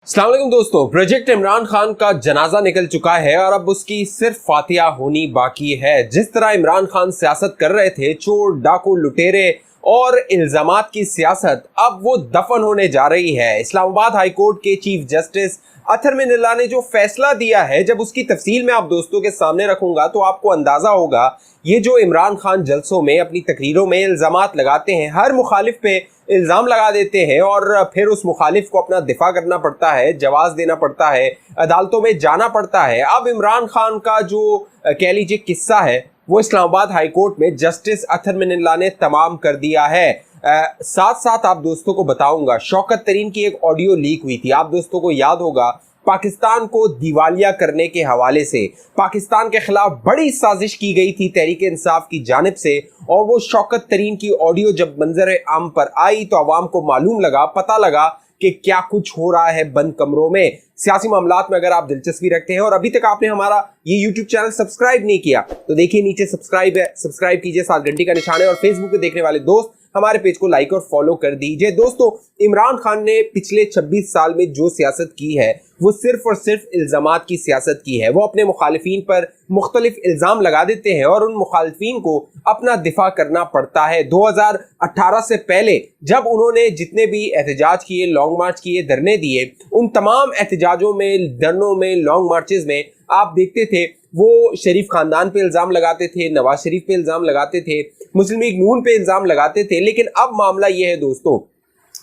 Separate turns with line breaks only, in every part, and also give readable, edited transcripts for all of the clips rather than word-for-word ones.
अस्सलाम वालेकुम दोस्तों, प्रोजेक्ट इमरान खान का जनाजा निकल चुका है और अब उसकी सिर्फ फातिहा होनी बाकी है। जिस तरह इमरान खान सियासत कर रहे थे, चोर डाकू लुटेरे और इल्जामात की सियासत, अब वो दफन होने जा रही है। इस्लामाबाद हाई कोर्ट के चीफ जस्टिस अतर मिनल्ला ने जो फैसला दिया है, जब उसकी तफसील मैं आप दोस्तों के सामने रखूंगा तो आपको अंदाजा होगा ये जो इमरान खान जलसों में अपनी तकरीरों में इल्जामात लगाते हैं, हर मुखालिफ पे इल्ज़ाम लगा देते हैं और फिर उस मुखालिफ को अपना दिफा करना पड़ता है, जवाब देना पड़ता है, अदालतों में जाना पड़ता है। अब इमरान खान का जो कह लीजिए किस्सा है वो इस्लामाबाद हाई कोर्ट में जस्टिस अतर मिनल्ला ने तमाम कर दिया है। साथ साथ आप दोस्तों को बताऊंगा, शौकत तरीन की एक ऑडियो लीक हुई थी, आप दोस्तों को याद होगा, पाकिस्तान को दिवालिया करने के हवाले से पाकिस्तान के खिलाफ बड़ी साजिश की गई थी तहरीक इंसाफ की जानिब से, और वो शौकत तरीन की ऑडियो जब मंजर आम पर आई तो अवाम को मालूम लगा, पता लगा कि क्या कुछ हो रहा है बंद कमरों में। सियासी मामलात में अगर आप दिलचस्पी रखते हैं और अभी तक आपने हमारा ये यूट्यूब चैनल सब्सक्राइब नहीं किया तो देखिए नीचे सब्सक्राइब है, सब्सक्राइब कीजिए, साथ घंटी का निशान है, और फेसबुक पे देखने वाले दोस्त हमारे पेज को लाइक और फॉलो कर दीजिए। दोस्तों, इमरान खान ने पिछले 26 साल में जो सियासत की है वो सिर्फ और सिर्फ इल्जामात की सियासत की है। वो अपने मुखालिफिन पर मुख्तलिफ इल्जाम लगा देते हैं और उन मुखालिफिन को अपना दिफा करना पड़ता है। 2018 से पहले जब उन्होंने जितने भी एहतजाज किए, लॉन्ग मार्च किए, धरने दिए, उन तमाम एहतजाजों में, धरनों में, लॉन्ग मार्चेस में आप देखते थे वो शरीफ खानदान पे इल्जाम लगाते थे, नवाज शरीफ पे इल्जाम लगाते थे, मुस्लिम लीग नून पे इल्जाम लगाते थे। लेकिन अब मामला ये है दोस्तों,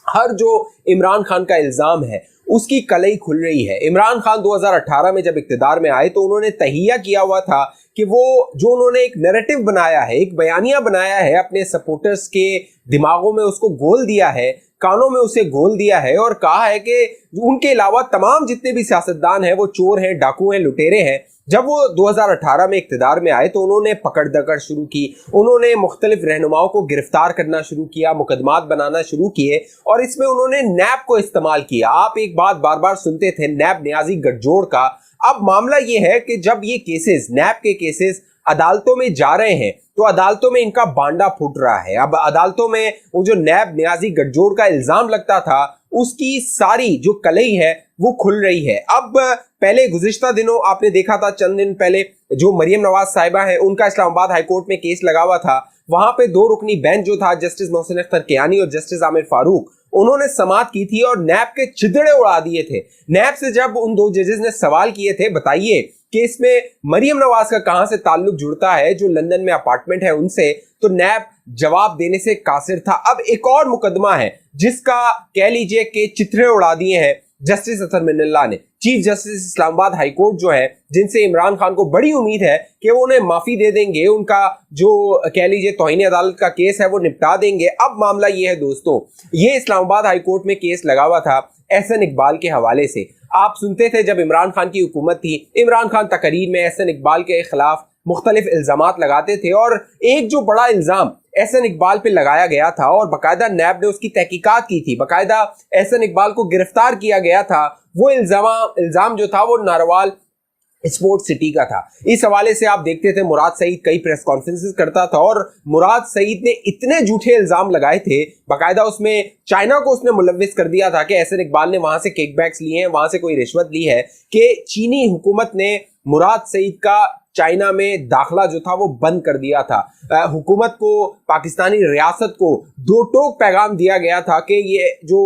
हर जो इमरान खान का इल्जाम है उसकी कलई खुल रही है। इमरान खान 2018 में जब इक्तिदार में आए तो उन्होंने तहिया किया हुआ था कि वो जो उन्होंने एक नैरेटिव बनाया है, एक बयानिया बनाया है, अपने सपोर्टर्स के दिमागों में उसको गोल दिया है, कानों में उसे गोल दिया है और कहा है कि उनके अलावा तमाम जितने भी सियासतदान हैं वो चोर हैं, डाकू हैं, लुटेरे हैं। जब वो 2018 में इक्तिदार में आए तो उन्होंने पकड़ दकड़ शुरू की, उन्होंने मुख्तलिफ रहनुमाओं को गिरफ्तार करना शुरू किया, मुकदमात बनाना शुरू किए और इसमें उन्होंने नैब को इस्तेमाल किया। आप एक बात बार बार सुनते थे, नैब न्याजी गठजोड़ का। अब मामला ये है कि जब ये केसेस, नैब के केसेस अदालतों में जा रहे हैं तो अदालतों में इनका बांडा फूट रहा है। अब अदालतों में वो जो नैब न्याजी गठजोड़ का इल्जाम लगता था उसकी सारी जो कलई है वो खुल रही है। अब पहले गुज़िश्ता दिनों आपने देखा था, चंद दिन पहले जो मरियम नवाज साहिबा है उनका इस्लामाबाद हाई कोर्ट में केस लगा हुआ था। वहां पे 2 रुकनी बेंच जो था, जस्टिस मोहसिन अख्तर कियानी और जस्टिस आमिर फारूक, उन्होंने समाअत की थी और नैब के चिदड़े उड़ा दिए थे। नैब से जब उन 2 जजेस ने सवाल किए थे, बताइए कि इसमें मरियम नवाज का कहां से ताल्लुक जुड़ता है जो लंदन में अपार्टमेंट है उनसे, तो नैब जवाब देने से कासिर था। अब एक और मुकदमा है जिसका कह लीजिए कि चित्रे उड़ा दिए हैं जस्टिस अतर मिनल्ला ने। Chief justice Islamabad high court जो है, जिनसे इमरान खान को बड़ी उम्मीद है कि वो उन्हें माफी दे देंगे, उनका जो कह लीजिए तौहीन अदालत का केस है वो निपटा देंगे। अब मामला ये है दोस्तों, ये इस्लामाबाद हाई कोर्ट में केस लगा हुआ था एहसन इकबाल के हवाले से। आप सुनते थे जब इमरान खान की हुकूमत थी, इमरान खान तकरीर में एहसन इकबाल के खिलाफ मुख्तलिफ इल्जामात लगाते थे और एक जो बड़ा इल्जाम एहसन इकबाल पे लगाया गया था और बाकायदा नैब ने उसकी तहकीकात की थी, बाकायदा एहसन इकबाल को गिरफ्तार किया गया था, वो इल्जाम जो था वो नारवाल स्पोर्ट सिटी का था। इस हवाले से आप देखते थे मुराद सईद कई प्रेस कॉन्फ्रेंसेस करता था और मुराद सईद ने इतने झूठे इल्जाम लगाए थे, बाकायदा उसमें चाइना को उसने मुलव्विस कर दिया था कि एहसन इकबाल ने वहां से किकबैक्स लिए हैं, वहां से कोई रिश्वत ली है, कि चीनी हुकूमत ने मुराद सईद का चाइना में दाखला जो था वो बंद कर दिया था। हुकूमत को, पाकिस्तानी रियासत को दो टोक पैगाम दिया गया था कि ये जो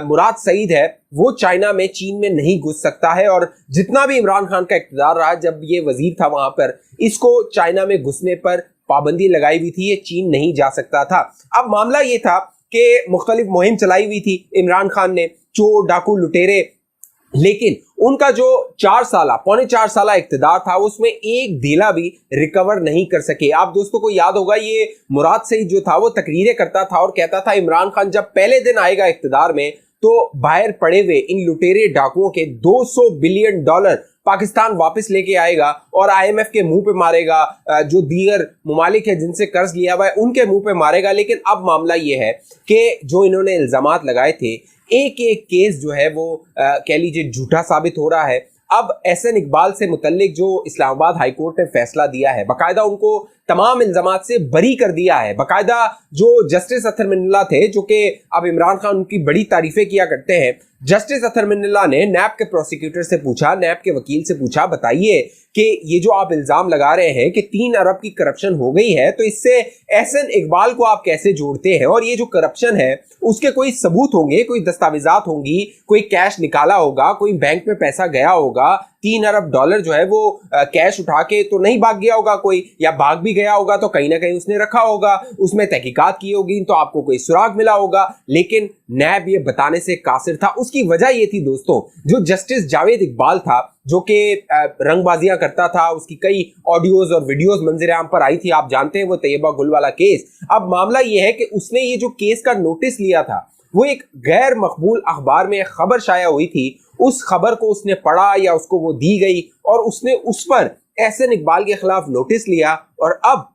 मुराद सईद है वो चाइना में, चीन में नहीं घुस सकता है, और जितना भी इमरान खान का इक़्तिदार रहा जब ये वजीर था वहां पर, इसको चाइना में घुसने पर पाबंदी लगाई हुई थी, ये चीन नहीं जा सकता था। अब मामला ये था कि मुख्तलिफ मुहिम चलाई हुई थी इमरान खान ने, चोर डाकू लुटेरे, लेकिन उनका जो 4 साला, पौने 4 साला इक़्तिदार था उसमें एक ढीला भी रिकवर नहीं कर सके। आप दोस्तों को याद होगा, ये मुराद सईद जो था वो तकरीरें करता था और कहता था इमरान खान जब पहले दिन आएगा इक़्तिदार में तो बाहर पड़े हुए इन लुटेरे डाकुओं के $200 बिलियन पाकिस्तान वापस लेके आएगा और IMF के मुंह पे मारेगा, जो दीगर मुमालिक है जिनसे कर्ज लिया हुआ है उनके मुंह पे मारेगा। लेकिन अब मामला ये है कि जो इन्होंने इल्जामात लगाए थे, एक एक केस जो है वो कह लीजिए झूठा साबित हो रहा है। अब एहसन इकबाल से मुतल्लिक जो इस्लामाबाद हाई कोर्ट ने फैसला दिया है, बाकायदा उनको तमाम इल्जामात से बरी कर दिया है। बाकायदा जो जस्टिस अतर मिनल्ला थे, जो कि अब इमरान खान उनकी बड़ी तारीफें किया करते हैं, जस्टिस अतर मिन्नल्ला ने नैब के प्रोसिक्यूटर से पूछा, नैब के वकील से पूछा, बताइए कि ये जो आप इल्जाम लगा रहे हैं कि 3 अरब की करप्शन हो गई है, तो इससे एहसन इकबाल को आप कैसे जोड़ते हैं? और ये जो करप्शन है उसके कोई सबूत होंगे, कोई दस्तावेजात होंगी, कोई कैश निकाला होगा, कोई बैंक में पैसा गया होगा, 3 अरब डॉलर जो है वो कैश उठा के तो नहीं भाग गया होगा कोई, या भाग भी गया होगा तो कहीं ना कहीं उसने रखा होगा, उसमें तहकीकात की होगी तो आपको कोई सुराग मिला होगा। लेकिन नैब ये बताने से कासिर था। उसकी वजह ये थी दोस्तों, जो जस्टिस जावेद इकबाल था, जो कि रंगबाजियां करता था, उसकी कई ऑडियोज और वीडियोस मंजर आम पर आई थी, आप जानते हैं वो तैयबा गुल वाला केस। अब मामला ये है कि उसने ये जो केस का नोटिस लिया था, वो एक गैर मकबूल अखबार में खबर शाया हुई थी, उस खबर को उसने पढ़ा या उसको वो दी गई और उसने उस पर एहसन इकबाल के खिलाफ नोटिस लिया, और अब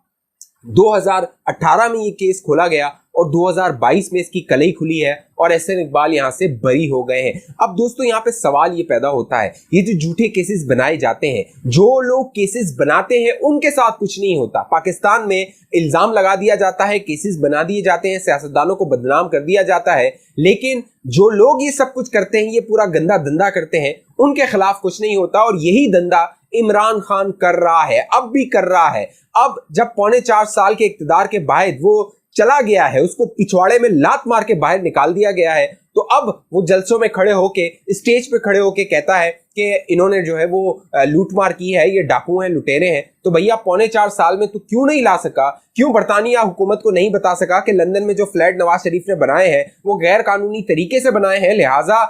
2018 में ये केस खोला गया और 2022 में इसकी कलई खुली है और एहसन इकबाल यहां से बरी हो गए हैं। अब दोस्तों यहाँ पे सवाल ये पैदा होता है, ये जो झूठे केसेस बनाए जाते हैं, जो लोग केसेस बनाते हैं उनके साथ कुछ नहीं होता। पाकिस्तान में इल्जाम लगा दिया जाता है, केसेस बना दिए जाते हैं, सियासतदानों को बदनाम कर दिया जाता है, लेकिन जो लोग ये सब कुछ करते हैं, ये पूरा गंदा धंधा करते हैं, उनके खिलाफ कुछ नहीं होता। और यही धंधा इमरान खान कर रहा है, अब भी कर रहा है। अब जब 4.25 साल के इक्तिदार के बाद वो चला गया है, उसको पिछवाड़े में लात मार के बाहर निकाल दिया गया है, तो अब वो जलसों में खड़े होके, स्टेज पे खड़े होके कहता है कि इन्होंने जो है वो लूटमार की है, ये डाकू हैं, लुटेरे हैं। तो भैया 4.25 साल में तो क्यों नहीं ला सका? क्यों बरतानिया हुकूमत को नहीं बता सका कि लंदन में जो फ्लैट नवाज शरीफ ने बनाए हैं वो गैर कानूनी तरीके से बनाए हैं, लिहाजा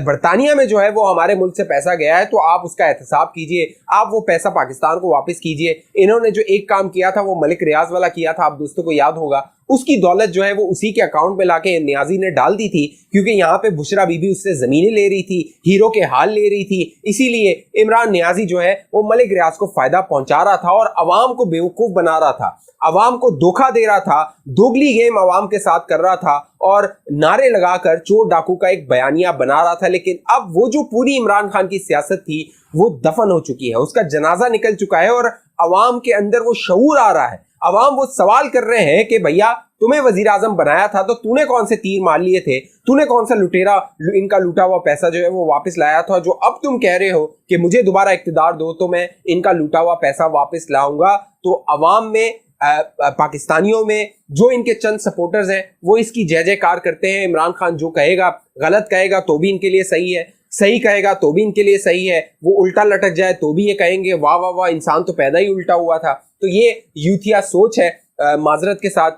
बरतानिया में जो है वो हमारे मुल्क से पैसा गया है, तो आप उसका एहतसाब कीजिए, आप वो पैसा पाकिस्तान को वापस कीजिए। इन्होंने जो एक काम किया था वो मलिक रियाज वाला किया था, आप दोस्तों को याद होगा, उसकी दौलत जो है वो उसी के अकाउंट में लाके नियाजी ने डाल दी थी, क्योंकि यहाँ पे बुशरा बीबी उससे जमीनें ले रही थी, हीरो के हाल ले रही थी, इसीलिए इमरान नियाजी जो है वो मलिक रियाज को फायदा पहुंचा रहा था और अवाम को बेवकूफ बना रहा था, अवाम को धोखा दे रहा था, दोगली गेम अवाम के साथ कर रहा था और नारे लगाकर चोर डाकू का एक बयानिया बना रहा था। लेकिन अब वो जो पूरी इमरान खान की सियासत थी वो दफन हो चुकी है, उसका जनाजा निकल चुका है और अवाम के अंदर वो शऊर आ रहा है। अवाम वो सवाल कर रहे हैं कि भैया तुम्हें वजीर आजम बनाया था तो तूने कौन से तीर मार लिए थे, तूने कौन सा लुटेरा इनका लूटा हुआ पैसा जो है वो वापस लाया था, जो अब तुम कह रहे हो कि मुझे दोबारा इख्तिदार दो तो मैं इनका लूटा हुआ पैसा वापस लाऊंगा। तो अवाम में, पाकिस्तानियों में जो इनके चंद सपोर्टर्स हैं वो इसकी जय जयकार करते हैं। इमरान खान जो कहेगा, गलत कहेगा तो भी इनके लिए सही है, सही कहेगा तो भी इनके लिए सही है, वो उल्टा लटक जाए तो भी ये कहेंगे वाह वाह वाह, इंसान तो पैदा ही उल्टा हुआ था। तो ये यूथिया सोच है, माजरत के साथ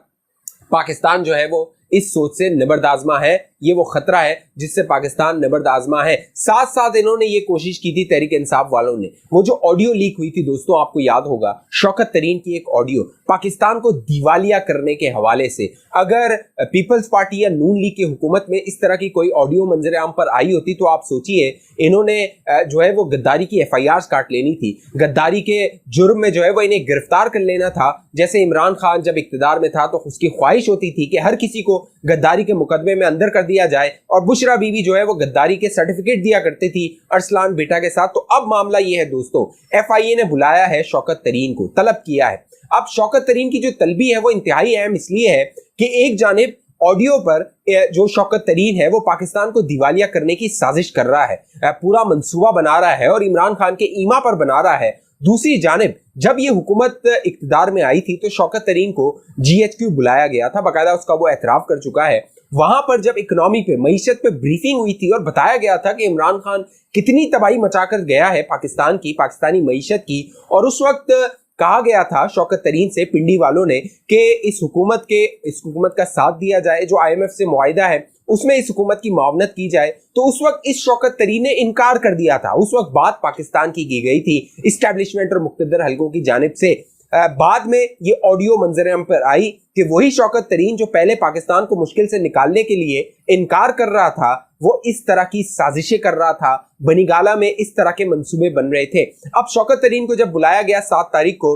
पाकिस्तान जो है वो इस सोच से निबर्दाजमा है, ये वो खतरा है जिससे पाकिस्तान निबर्दाजमा है। साथ साथ इन्होंने ये कोशिश की थी, तहरीक इंसाफ वालों ने, वो जो ऑडियो लीक हुई थी दोस्तों, आपको याद होगा, शौकत तरीन की एक ऑडियो पाकिस्तान को दिवालिया करने के हवाले से। अगर पीपल्स पार्टी या नून लीग की हुकूमत में इस तरह की कोई ऑडियो मंजर आम पर आई होती तो आप सोचिए, इन्होंने जो है वो गद्दारी की FIRs काट लेनी थी, गद्दारी के जुर्म में जो है वो इन्हें गिरफ्तार कर लेना था। जैसे इमरान खान जब इक्तिदार में था तो उसकी ख्वाहिश होती थी कि हर किसी को गद्दारी के मुकदमे में अंदर कर दिया जाए, और बुशरा बीवी जो है वो गद्दारी के सर्टिफिकेट दिया करती थी अरसलान बेटा के साथ। तो अब मामला ये है दोस्तों, FIA ने बुलाया है शौकत तरीन को, तलब किया है। अब शौकत तरीन की जो तलबी है वो इंतहाई अहम इसलिए है कि एक जानिब ऑडियो पर जो शौकत तरीन है वो पाकिस्तान को दिवालिया करने की साजिश कर रहा है, पूरा मंसूबा बना रहा है और इमरान खान के ईमा पर बना रहा है। दूसरी जानिब जब ये हुकूमत इक्तिदार में आई थी तो शौकत तरीन को GHQ बुलाया गया था, बाकायदा उसका वो एतराफ कर चुका है। वहां पर जब इकोनॉमी पे, मईशत पे ब्रीफिंग हुई थी और बताया गया था कि इमरान खान कितनी तबाही मचाकर गया है पाकिस्तान की, पाकिस्तानी मईशत की, और उस वक्त कहा गया था शौकत तरीन से, पिंडी वालों ने, कि इस हुकूमत का साथ दिया जाए, जो IMF से मुआहिदा है उसमें इस हुकूमत की मुआवनत की जाए। तो उस वक्त इस शौकत तरीन ने इनकार कर दिया था। उस वक्त बात पाकिस्तान की गई थी इस्टेब्लिशमेंट और मुक्तदर हलकों की जानिब से। बाद में ये ऑडियो मंजर पर आई कि वही शौकत तरीन जो पहले पाकिस्तान को मुश्किल से निकालने के लिए इनकार कर रहा था, वो इस तरह की साजिशें कर रहा था, बनीगाला में इस तरह के मंसूबे बन रहे थे। अब शौकत तरीन को जब बुलाया गया 7 तारीख को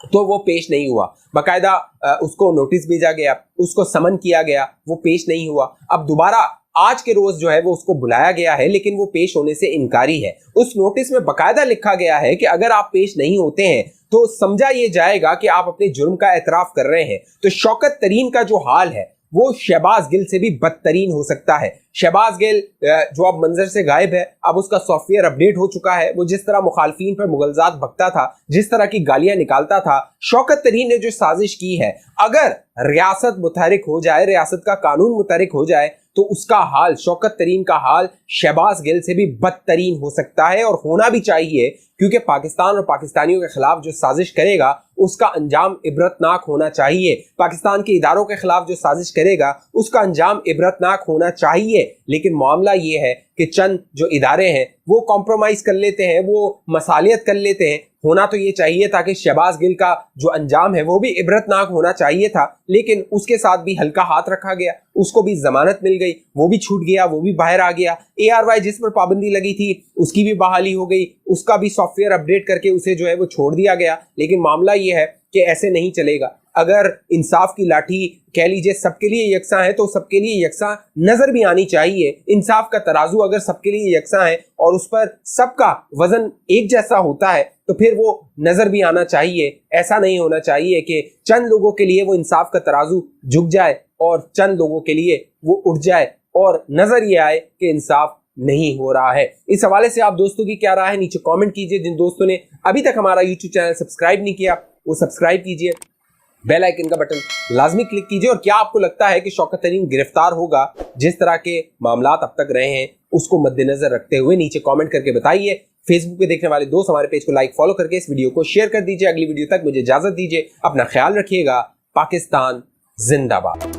तो वो पेश नहीं हुआ, बाकायदा उसको नोटिस भेजा गया, उसको समन किया गया, वो पेश नहीं हुआ। अब दोबारा आज के रोज जो है वो उसको बुलाया गया है, लेकिन वो पेश होने से इनकारी है। उस नोटिस में बाकायदा लिखा गया है कि अगर आप पेश नहीं होते हैं तो समझा ये जाएगा कि आप अपने जुर्म का एतराफ कर रहे हैं। तो शौकत तरीन का जो हाल है वो शहबाज गिल से भी बदतरीन हो सकता है। शहबाज गिल जो अब मंजर से गायब है, अब उसका सॉफ्टवेयर अपडेट हो चुका है। वो जिस तरह मुखालफीन पर मुगलजात बकता था, जिस तरह की गालियां निकालता था, शौकत तरीन ने जो साजिश की है, अगर रियासत मुतहरिक हो जाए, रियासत का कानून मुतहरिक हो जाए, तो उसका हाल, शौकत तरीन का हाल शहबाज गिल से भी बदतरीन हो सकता है, और होना भी चाहिए, क्योंकि पाकिस्तान और पाकिस्तानियों के खिलाफ जो साजिश करेगा उसका अंजाम इबरतनाक होना चाहिए। पाकिस्तान के इदारों के खिलाफ जो साजिश करेगा उसका अंजाम इबरतनाक होना चाहिए। लेकिन मामला ये है कि चंद जो इदारे हैं वो कॉम्प्रोमाइज कर लेते हैं, वो मसालियत कर लेते हैं। होना तो ये चाहिए था कि शहबाज गिल का जो अंजाम है वो भी इबरतनाक होना चाहिए था, लेकिन उसके साथ भी हल्का हाथ रखा गया, उसको भी जमानत मिल गई, वो भी छूट गया, वो भी बाहर आ गया। ARY जिस पर पाबंदी लगी थी उसकी भी बहाली हो गई, उसका भी सॉफ्टवेयर अपडेट करके उसे जो है वो छोड़ दिया गया। लेकिन मामला ये है कि ऐसे नहीं चलेगा। अगर इंसाफ की लाठी कह लीजिए सबके लिए यकसा है, तो सबके लिए यकसा नजर भी आनी चाहिए। इंसाफ का तराजू अगर सबके लिए यकसा है और उस पर सबका वजन एक जैसा होता है, तो फिर वो नजर भी आना चाहिए। ऐसा नहीं होना चाहिए कि चंद लोगों के लिए वो इंसाफ का तराजू झुक जाए और चंद लोगों के लिए वो उठ जाए और नजर ये आए कि इंसाफ नहीं हो रहा है। इस हवाले से आप दोस्तों की क्या राय है, नीचे कमेंट कीजिए। जिन दोस्तों ने अभी तक हमारा यूट्यूब चैनल सब्सक्राइब नहीं किया वो सब्सक्राइब कीजिए, बेल आइकन का बटन लाजमी क्लिक कीजिए। और क्या आपको लगता है कि शौकत तरीन गिरफ्तार होगा? जिस तरह के मामलात अब तक रहे हैं उसको मद्देनजर रखते हुए नीचे कमेंट करके बताइए। फेसबुक पे देखने वाले दोस्त हमारे पेज को लाइक फॉलो करके इस वीडियो को शेयर कर दीजिए। अगली वीडियो तक मुझे इजाजत दीजिए, अपना ख्याल रखिएगा। पाकिस्तान जिंदाबाद।